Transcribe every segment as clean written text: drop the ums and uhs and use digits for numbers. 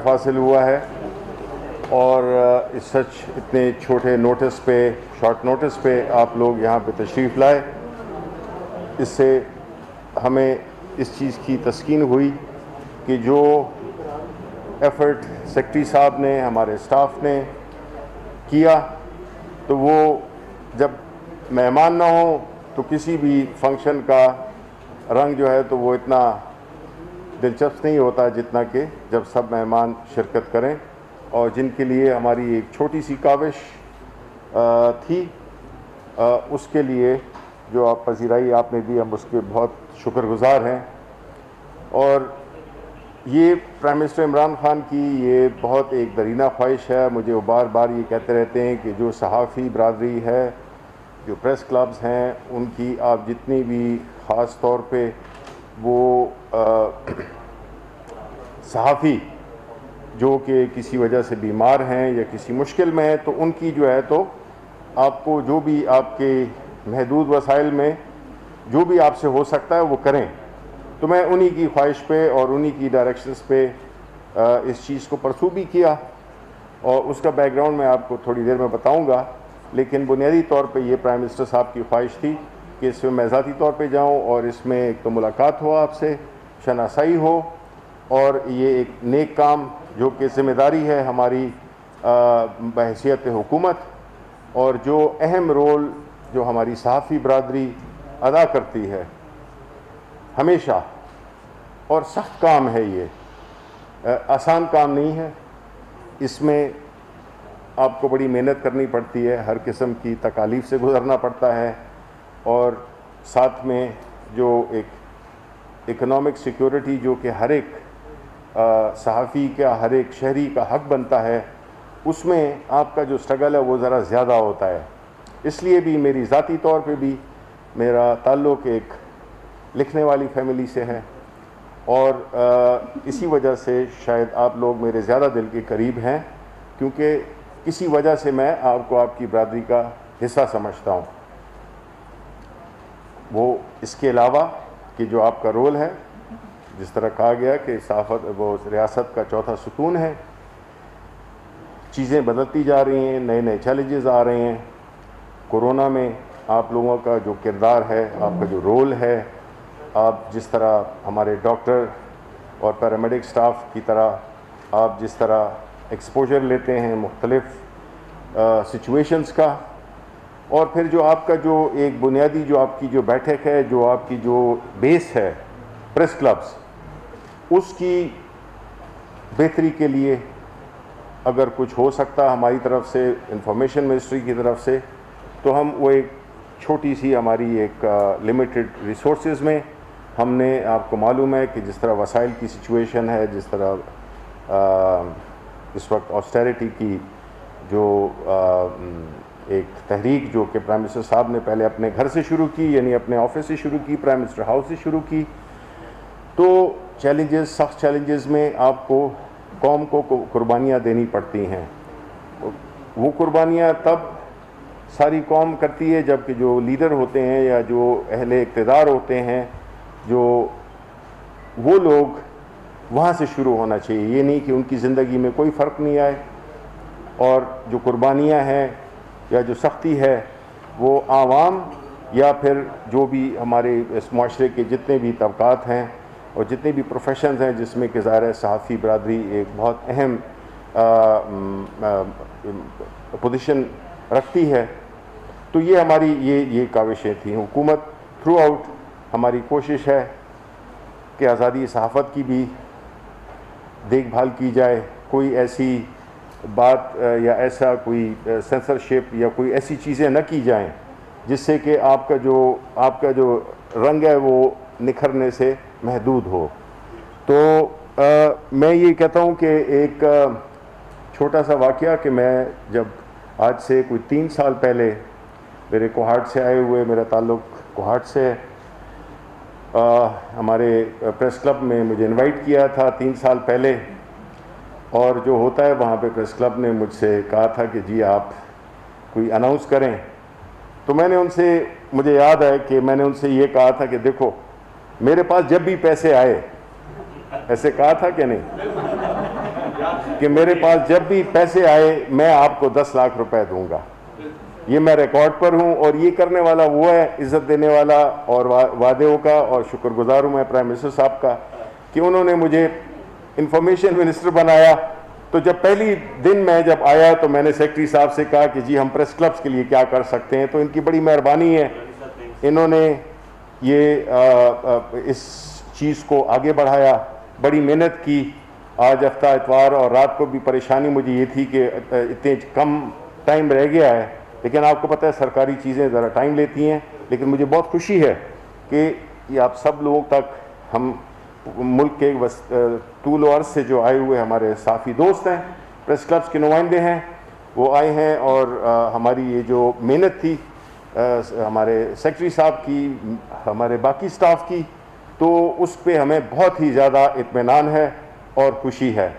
شرف حاصل ہوا ہے، اور اس سچ اتنے چھوٹے نوٹس پہ، شارٹ نوٹس پہ آپ لوگ یہاں پہ تشریف لائے، اس سے ہمیں اس چیز کی تسکین ہوئی کہ جو ایفرٹ سیکرٹری صاحب نے، ہمارے اسٹاف نے کیا، تو وہ جب مہمان نہ ہوں تو کسی بھی فنکشن کا رنگ جو ہے تو وہ اتنا دلچسپ نہیں ہوتا جتنا کہ جب سب مہمان شرکت کریں، اور جن کے لیے ہماری ایک چھوٹی سی کاوش تھی، اس کے لیے جو آپ پذیرائی آپ نے دی، ہم اس کے بہت شکر گزار ہیں۔ اور یہ پرائم منسٹر عمران خان کی یہ بہت ایک درینہ خواہش ہے، مجھے وہ بار بار یہ کہتے رہتے ہیں کہ جو صحافی برادری ہے، جو پریس کلبز ہیں، ان کی آپ جتنی بھی، خاص طور پہ وہ صحافی جو کہ کسی وجہ سے بیمار ہیں یا کسی مشکل میں ہیں، تو ان کی جو ہے تو آپ کو جو بھی آپ کے محدود وسائل میں جو بھی آپ سے ہو سکتا ہے وہ کریں۔ تو میں انہی کی خواہش پہ اور انہی کی ڈائریکشنز پہ اس چیز کو پرسو بھی کیا، اور اس کا بیک گراؤنڈ میں آپ کو تھوڑی دیر میں بتاؤں گا، لیکن بنیادی طور پہ یہ پرائم منسٹر صاحب کی خواہش تھی کہ اس میں ذاتی طور پہ جاؤں، اور اس میں ایک تو ملاقات ہو آپ سے، شناسائی ہو، اور یہ ایک نیک کام جو کہ ذمہ داری ہے ہماری بحیثیت حکومت، اور جو اہم رول جو ہماری صحافی برادری ادا کرتی ہے ہمیشہ، اور سخت کام ہے، یہ آسان کام نہیں ہے، اس میں آپ کو بڑی محنت کرنی پڑتی ہے، ہر قسم کی تکالیف سے گزرنا پڑتا ہے، اور ساتھ میں جو ایک اکنامک سیکیورٹی جو کہ ہر ایک صحافی کا، ہر ایک شہری کا حق بنتا ہے، اس میں آپ کا جو سٹرگل ہے وہ ذرا زیادہ ہوتا ہے۔ اس لیے بھی میری ذاتی طور پہ بھی میرا تعلق ایک لکھنے والی فیملی سے ہے، اور اسی وجہ سے شاید آپ لوگ میرے زیادہ دل کے قریب ہیں، کیونکہ کسی وجہ سے میں آپ کو آپ کی برادری کا حصہ سمجھتا ہوں۔ وہ اس کے علاوہ کہ جو آپ کا رول ہے، جس طرح کہا گیا کہ صحافت وہ ریاست کا چوتھا ستون ہے، چیزیں بدلتی جا رہی ہیں، نئے نئے چیلنجز آ رہے ہیں۔ کورونا میں آپ لوگوں کا جو کردار ہے، آپ کا جو رول ہے، آپ جس طرح ہمارے ڈاکٹر اور پیرامیڈک سٹاف کی طرح آپ جس طرح ایکسپوجر لیتے ہیں مختلف سچویشنز کا، اور پھر جو آپ کا جو ایک بنیادی جو آپ کی جو بیٹھک ہے، جو آپ کی جو بیس ہے پریس کلبز، اس کی بہتری کے لیے اگر کچھ ہو سکتا ہماری طرف سے، انفارمیشن منسٹری کی طرف سے، تو ہم وہ ایک چھوٹی سی ہماری ایک لمیٹڈ ریسورسز میں، ہم نے آپ کو معلوم ہے کہ جس طرح وسائل کی سچویشن ہے، جس طرح اس وقت آسٹیریٹی کی جو ایک تحریک جو کہ پرائم منسٹر صاحب نے پہلے اپنے گھر سے شروع کی، یعنی اپنے آفس سے شروع کی، پرائم منسٹر ہاؤس سے شروع کی، تو چیلنجز، سخت چیلنجز میں آپ کو قوم کو قربانیاں دینی پڑتی ہیں۔ وہ قربانیاں تب ساری قوم کرتی ہے جب کہ جو لیڈر ہوتے ہیں یا جو اہل اقتدار ہوتے ہیں، جو وہ لوگ وہاں سے شروع ہونا چاہیے، یہ نہیں کہ ان کی زندگی میں کوئی فرق نہیں آئے، اور جو قربانیاں ہیں یا جو سختی ہے وہ عوام یا پھر جو بھی ہمارے اس معاشرے کے جتنے بھی طبقات ہیں اور جتنے بھی پروفیشنز ہیں، جس میں کہ ظاہر ہے صحافی برادری ایک بہت اہم پوزیشن رکھتی ہے، تو یہ ہماری یہ کاوشیں تھیں۔ حکومت تھرو آؤٹ ہماری کوشش ہے کہ آزادی صحافت کی بھی دیکھ بھال کی جائے، کوئی ایسی بات یا ایسا کوئی سینسرشپ یا کوئی ایسی چیزیں نہ کی جائیں جس سے کہ آپ کا جو رنگ ہے وہ نکھرنے سے محدود ہو۔ تو میں یہ کہتا ہوں کہ ایک چھوٹا سا واقعہ کہ میں جب آج سے کوئی 3 سال پہلے میرے کوہاٹ سے آئے ہوئے، میرا تعلق کوہاٹ سے ہے، ہمارے پریس کلب میں مجھے انوائٹ کیا تھا 3 سال پہلے، اور جو ہوتا ہے وہاں پہ پریس کلب نے مجھ سے کہا تھا کہ جی آپ کوئی اناؤنس کریں، تو میں نے ان سے، مجھے یاد ہے کہ میں نے ان سے یہ کہا تھا کہ دیکھو میرے پاس جب بھی پیسے آئے، ایسے کہا تھا کہ نہیں؟ کہ میرے پاس جب بھی پیسے آئے میں آپ کو 10 لاکھ روپے دوں گا. یہ میں ریکارڈ پر ہوں, اور یہ کرنے والا وہ ہے, عزت دینے والا اور وعدوں کا, اور شکر گزار ہوں میں پرائم منسٹر صاحب کا کہ انہوں نے مجھے انفارمیشن منسٹر بنایا. تو جب پہلی دن میں جب آیا تو میں نے سیکرٹری صاحب سے کہا کہ جی ہم پریس کلبز کے لیے کیا کر سکتے ہیں, تو ان کی بڑی مہربانی ہے, انہوں نے یہ اس چیز کو آگے بڑھایا, بڑی محنت کی. آج ہفتہ اتوار اور رات کو بھی پریشانی مجھے یہ تھی کہ اتنے کم ٹائم رہ گیا ہے, لیکن آپ کو پتہ ہے سرکاری چیزیں ذرا ٹائم لیتی ہیں. لیکن مجھے بہت خوشی ہے کہ یہ آپ سب لوگوں تک, ہم ملک کے طول و عرض سے جو آئے ہوئے ہمارے صحافی دوست ہیں, پریس کلبز کے نمائندے ہیں, وہ آئے ہیں, اور ہماری یہ جو محنت تھی ہمارے سیکرٹری صاحب کی, ہمارے باقی سٹاف کی, تو اس پہ ہمیں بہت ہی زیادہ اطمینان ہے اور خوشی ہے.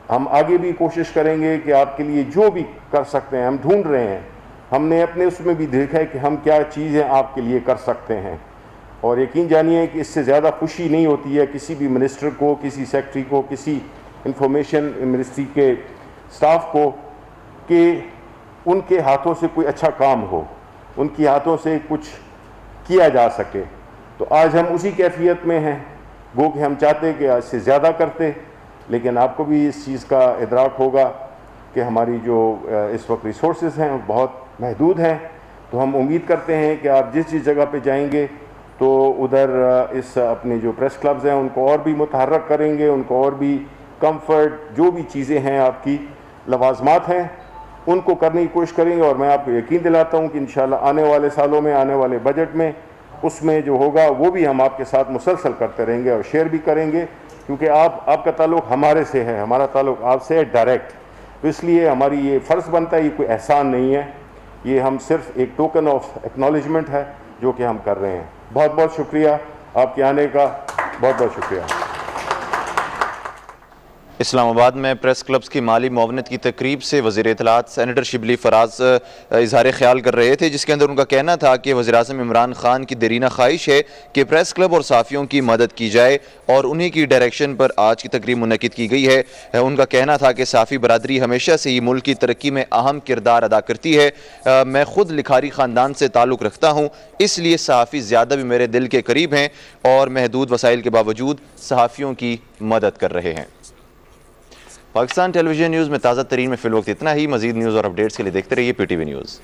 ہم آگے بھی کوشش کریں گے کہ آپ کے لیے جو بھی کر سکتے ہیں ہم ڈھونڈ رہے ہیں. ہم نے اپنے اس میں بھی دیکھا ہے کہ ہم کیا چیزیں آپ کے لیے کر سکتے ہیں, اور یقین جانیے کہ اس سے زیادہ خوشی نہیں ہوتی ہے کسی بھی منسٹر کو, کسی سیکرٹری کو, کسی انفارمیشن منسٹری کے سٹاف کو, کہ ان کے ہاتھوں سے کوئی اچھا کام ہو, ان کے ہاتھوں سے کچھ کیا جا سکے. تو آج ہم اسی کیفیت میں ہیں. گو کہ ہم چاہتے کہ اس سے زیادہ کرتے, لیکن آپ کو بھی اس چیز کا ادراک ہوگا کہ ہماری جو اس وقت ریسورسز ہیں وہ بہت محدود ہیں. تو ہم امید کرتے ہیں کہ آپ جس جگہ پہ جائیں گے تو ادھر اس اپنے جو پریس کلبز ہیں ان کو اور بھی متحرک کریں گے, ان کو اور بھی کمفرٹ, جو بھی چیزیں ہیں آپ کی لوازمات ہیں ان کو کرنے کی کوشش کریں گے. اور میں آپ کو یقین دلاتا ہوں کہ انشاءاللہ آنے والے سالوں میں, آنے والے بجٹ میں, اس میں جو ہوگا وہ بھی ہم آپ کے ساتھ مسلسل کرتے رہیں گے اور شیئر بھی کریں گے, کیونکہ آپ کا تعلق ہمارے سے ہے, ہمارا تعلق آپ سے ہے ڈائریکٹ. تو اس لیے ہماری یہ فرض بنتا ہے, یہ کوئی احسان نہیں ہے, یہ ہم صرف ایک ٹوکن آف ایکنالجمنٹ ہے جو کہ ہم کر رہے ہیں. بہت بہت شکریہ آپ کے آنے کا, بہت بہت شکریہ. اسلام آباد میں پریس کلبز کی مالی معاونت کی تقریب سے وزیر اطلاعات سینیٹر شبلی فراز اظہار خیال کر رہے تھے, جس کے اندر ان کا کہنا تھا کہ وزیراعظم عمران خان کی دیرینہ خواہش ہے کہ پریس کلب اور صحافیوں کی مدد کی جائے, اور انہی کی ڈائریکشن پر آج کی تقریب منعقد کی گئی ہے. ان کا کہنا تھا کہ صحافی برادری ہمیشہ سے ہی ملک کی ترقی میں اہم کردار ادا کرتی ہے. میں خود لکھاری خاندان سے تعلق رکھتا ہوں, اس لیے صحافی زیادہ بھی میرے دل کے قریب ہیں, اور محدود وسائل کے باوجود صحافیوں کی مدد کر رہے ہیں. پاکستان ٹیلی ویژن نیوز میں تازہ ترین میں فی الوقت اتنا ہی. مزید نیوز اور اپڈیٹس کے لیے دیکھتے رہیے پی ٹی وی نیوز.